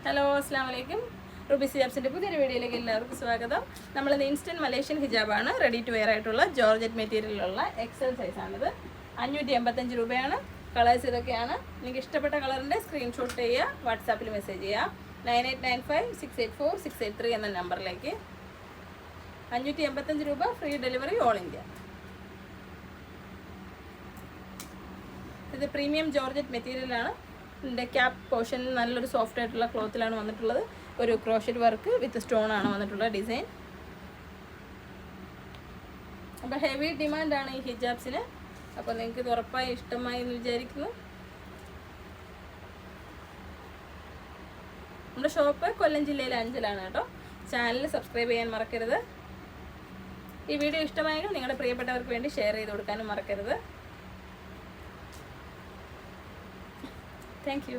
Hello അസ്സാം വലൈക്കും. Rupees ഹിജാബ്സിൻ്റെ പുതിയൊരു വീഡിയോയിലേക്ക് എല്ലാവർക്കും സ്വാഗതം. നമ്മളിത് ഇൻസ്റ്റൻറ്റ് മലേഷ്യൻ ഹിജാബാണ്. റെഡി ടു വെയർ ആയിട്ടുള്ള ജോർജറ്റ് മെറ്റീരിയലുള്ള എക്സൽ സൈസാണിത്. 585 രൂപയാണ്. കളേഴ്സ് ഇതൊക്കെയാണ്. നിങ്ങൾക്ക് ഇഷ്ടപ്പെട്ട കളറിൻ്റെ സ്ക്രീൻഷോട്ട് ചെയ്യുക, വാട്സാപ്പിൽ മെസ്സേജ് ചെയ്യുക 9895684683 എന്ന നമ്പറിലേക്ക്. 585 രൂപ, ഫ്രീ ഡെലിവറി ഓൾ ഇന്ത്യ. ഇത് പ്രീമിയം ജോർജറ്റ് മെറ്റീരിയലാണ്. ഇതിൻ്റെ ക്യാപ്പ് പോർഷനിൽ നല്ലൊരു സോഫ്റ്റ് ആയിട്ടുള്ള ക്ലോത്തിലാണ് വന്നിട്ടുള്ളത്. ഒരു ക്രോഷറ്റ് വർക്ക് വിത്ത് സ്റ്റോൺ ആണ് വന്നിട്ടുള്ള ഡിസൈൻ. അപ്പോൾ ഹെവി ഡിമാൻഡാണ് ഈ ഹിജാബ്സിന്. അപ്പോൾ നിങ്ങൾക്ക് ഇത് ഉറപ്പായി ഇഷ്ടമായി എന്ന് വിചാരിക്കുന്നു. നമ്മുടെ ഷോപ്പ് കൊല്ലം ജില്ലയിലെ അഞ്ചലാണ് കേട്ടോ. ചാനൽ സബ്സ്ക്രൈബ് ചെയ്യാൻ മറക്കരുത്. ഈ വീഡിയോ ഇഷ്ടമായെങ്കിൽ നിങ്ങളുടെ പ്രിയപ്പെട്ടവർക്ക് വേണ്ടി ഷെയർ ചെയ്ത് കൊടുക്കാനും മറക്കരുത്. Thank you.